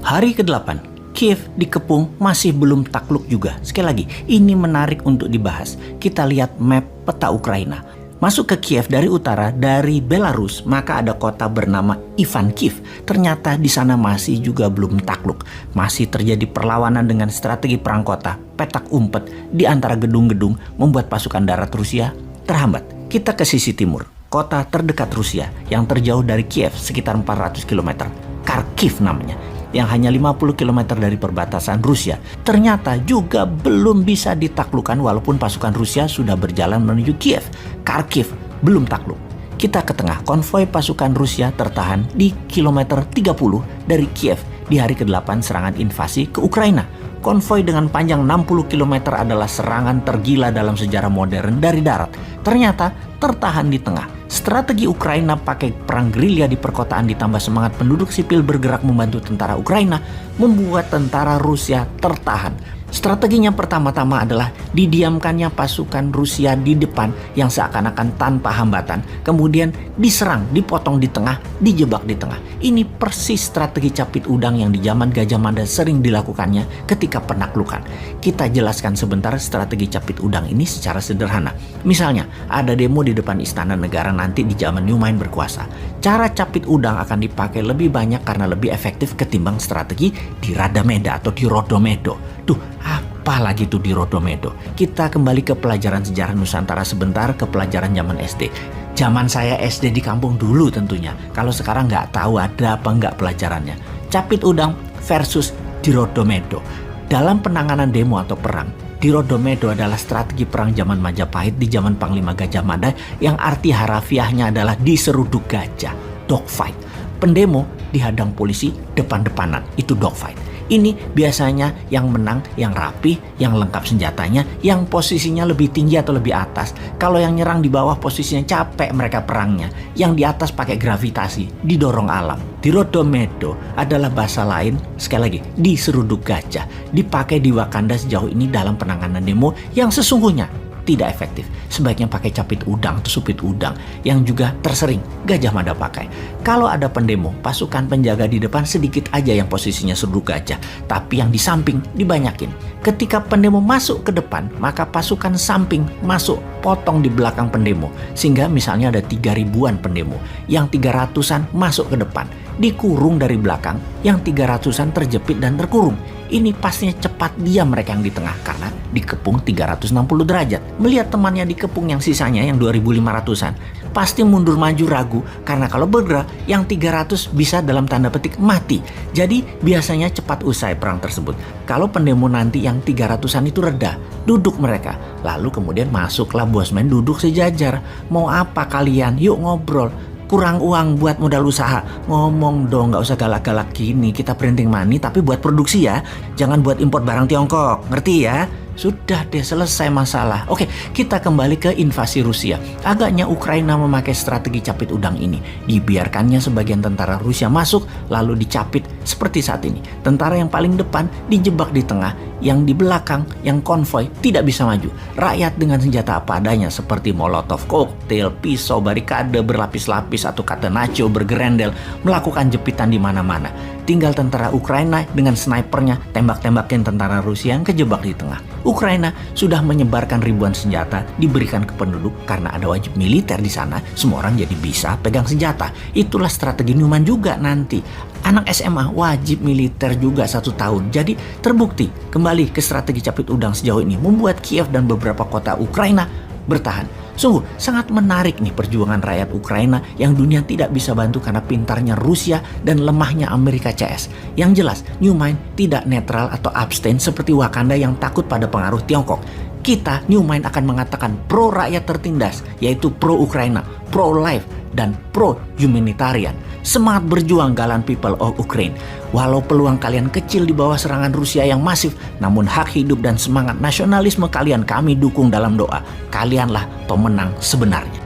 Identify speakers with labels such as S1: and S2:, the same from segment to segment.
S1: Hari ke-8, Kiev dikepung masih belum takluk juga. Sekali lagi, ini menarik untuk dibahas. Kita lihat map peta Ukraina. Masuk ke Kiev dari utara, dari Belarus, maka ada kota bernama Ivankov. Ternyata di sana masih juga belum takluk. Masih terjadi perlawanan dengan strategi perang kota, petak umpet di antara gedung-gedung membuat pasukan darat Rusia terhambat. Kita ke sisi timur, kota terdekat Rusia yang terjauh dari Kiev sekitar 400 km. Kharkiv namanya, yang hanya 50 km dari perbatasan Rusia, ternyata juga belum bisa ditaklukkan walaupun pasukan Rusia sudah berjalan menuju Kiev. Kharkiv belum takluk. Kita ke tengah, konvoi pasukan Rusia tertahan di kilometer 30 dari Kiev di hari ke-8 serangan invasi ke Ukraina. Konvoi dengan panjang 60 km adalah serangan tergila dalam sejarah modern dari darat. Ternyata tertahan di tengah. Strategi Ukraina pakai perang gerilya di perkotaan ditambah semangat penduduk sipil bergerak membantu tentara Ukraina membuat tentara Rusia tertahan. Strateginya pertama-tama adalah didiamkannya pasukan Rusia di depan yang seakan-akan tanpa hambatan. Kemudian diserang, dipotong di tengah, dijebak di tengah. Ini persis strategi capit udang yang di zaman Gajah Mada sering dilakukannya ketika penaklukan. Kita jelaskan sebentar strategi capit udang ini secara sederhana. Misalnya, ada demo di depan Istana Negara nanti di zaman Nyumain berkuasa. Cara capit udang akan dipakai lebih banyak karena lebih efektif ketimbang strategi di Radameda atau di Rodomedo. Apalagi tuh di Rodomedo. Kita kembali ke pelajaran sejarah Nusantara sebentar, ke pelajaran zaman SD. Zaman saya SD di kampung dulu tentunya. Kalau sekarang nggak tahu ada apa nggak pelajarannya. Capit udang versus di Rodomedo. Dalam penanganan demo atau perang, di Rodomedo adalah strategi perang zaman Majapahit di zaman Panglima Gajah Mada yang arti harafiahnya adalah diseruduk gajah, dogfight. Pendemo dihadang polisi depan-depanan, itu dogfight. Ini biasanya yang menang, yang rapi, yang lengkap senjatanya, yang posisinya lebih tinggi atau lebih atas. Kalau yang nyerang di bawah posisinya capek mereka perangnya. Yang di atas pakai gravitasi, didorong alam. Di Rodomedo adalah bahasa lain, sekali lagi, diseruduk gajah. Dipakai di Wakanda sejauh ini dalam penanganan demo yang sesungguhnya tidak efektif. Sebaiknya pakai capit udang atau supit udang yang juga tersering Gajah Mada pakai. Kalau ada pendemo, pasukan penjaga di depan sedikit aja yang posisinya seruduk gajah, tapi yang di samping dibanyakin. Ketika pendemo masuk ke depan, maka pasukan samping masuk potong di belakang pendemo. Sehingga misalnya ada 3.000-an pendemo, yang 300-an masuk ke depan, dikurung dari belakang, yang 300-an terjepit dan terkurung. Ini pastinya cepat diam mereka yang di tengah karena dikepung 360 derajat. Melihat temannya dikepung yang sisanya yang 2.500-an, pasti mundur maju ragu karena kalau bergerak yang 300 bisa dalam tanda petik mati. Jadi biasanya cepat usai perang tersebut. Kalau pendemo nanti yang 300-an itu reda, duduk mereka. Lalu kemudian masuklah bosman duduk sejajar. Mau apa kalian? Yuk ngobrol. Kurang uang buat modal usaha, ngomong dong, nggak usah galak-galak gini. Kita printing money tapi buat produksi ya, jangan buat import barang Tiongkok, ngerti ya? Sudah deh, selesai masalah. Oke, kita kembali ke invasi Rusia. Agaknya Ukraina memakai strategi capit udang ini. Dibiarkannya sebagian tentara Rusia masuk, lalu dicapit seperti saat ini. Tentara yang paling depan dijebak di tengah, yang di belakang, yang konvoi tidak bisa maju. Rakyat dengan senjata apa adanya seperti molotov koktail, pisau, barikade berlapis-lapis atau catenaccio bergerendel melakukan jepitan di mana-mana. Tinggal tentara Ukraina dengan snipernya tembak-tembakin tentara Rusia yang kejebak di tengah. Ukraina sudah menyebarkan ribuan senjata diberikan ke penduduk karena ada wajib militer di sana. Semua orang jadi bisa pegang senjata. Itulah strategi Newman juga nanti. Anak SMA wajib militer juga 1 tahun. Jadi terbukti kembali ke strategi capit udang sejauh ini membuat Kiev dan beberapa kota Ukraina bertahan. Sungguh sangat menarik nih perjuangan rakyat Ukraina yang dunia tidak bisa bantu karena pintarnya Rusia dan lemahnya Amerika CS. Yang jelas, Newman tidak netral atau abstain seperti Wakanda yang takut pada pengaruh Tiongkok. Kita, Newman, akan mengatakan pro rakyat tertindas, yaitu pro Ukraina, pro life, dan pro humanitarian. Semangat berjuang galan people of Ukraine. Walau peluang kalian kecil di bawah serangan Rusia yang masif, namun hak hidup dan semangat nasionalisme kalian kami dukung dalam doa. Kalianlah pemenang sebenarnya.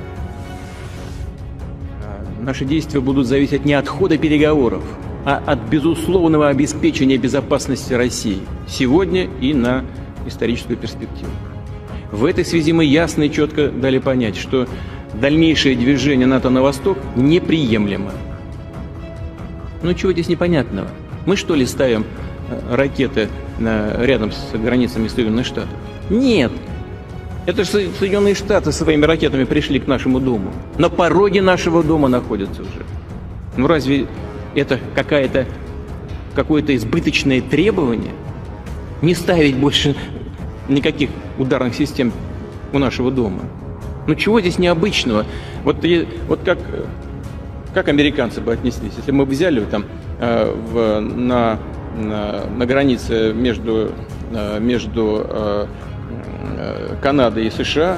S2: Наши действия будут зависеть не от хода переговоров, а от безусловного обеспечения безопасности России сегодня и на историческую перспективу. В этой связи мы ясно и четко дали понять, что дальнейшее движение НАТО на восток неприемлемо. Ну чего здесь непонятного? Мы что ли ставим ракеты рядом с границами Соединенных Штатов? Нет. Это же Соединенные Штаты своими ракетами пришли к нашему дому. На пороге нашего дома находятся уже. Ну разве это какое-то избыточное требование? Не ставить больше никаких ударных систем у нашего дома. Ну чего здесь необычного? Вот как американцы бы отнеслись, если мы взяли там на границе между Канадой и США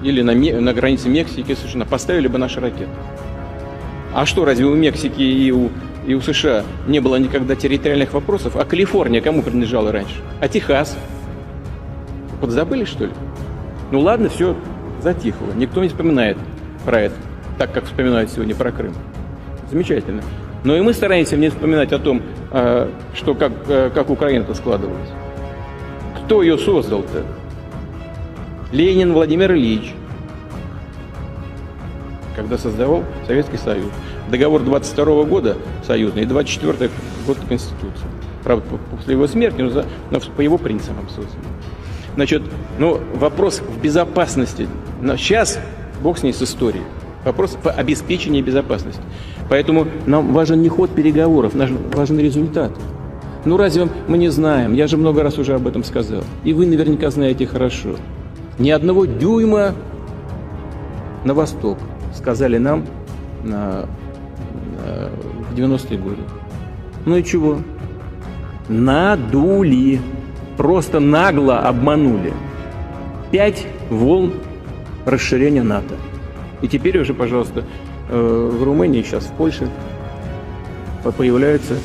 S2: или на границе Мексики и США, поставили бы наши ракеты. А что, разве у Мексики и у США не было никогда территориальных вопросов? А Калифорния кому принадлежала раньше? А Техас? Подзабыли, что ли? Ну ладно, все затихло. Никто не вспоминает про это, так как вспоминают сегодня про Крым. Замечательно. Но и мы стараемся не вспоминать о том, что как Украина-то складывалась. Кто ее создал-то? Ленин Владимир Ильич, когда создавал Советский Союз. Договор 22 года союзный и 24 год Конституции. Правда, после его смерти, но по его принципам создан. Значит, вопрос в безопасности. Но сейчас, бог с ней с историей. Вопрос в обеспечении безопасности. Поэтому нам важен не ход переговоров, нам важен результат. Ну разве мы не знаем? Я же много раз уже об этом сказал. И вы наверняка знаете хорошо. Ни одного дюйма на восток, сказали нам в 90-е годы. Ну и чего? Надули. Просто нагло обманули. 5 волн расширения НАТО. И теперь уже, пожалуйста, в Румынии, сейчас в Польше появляются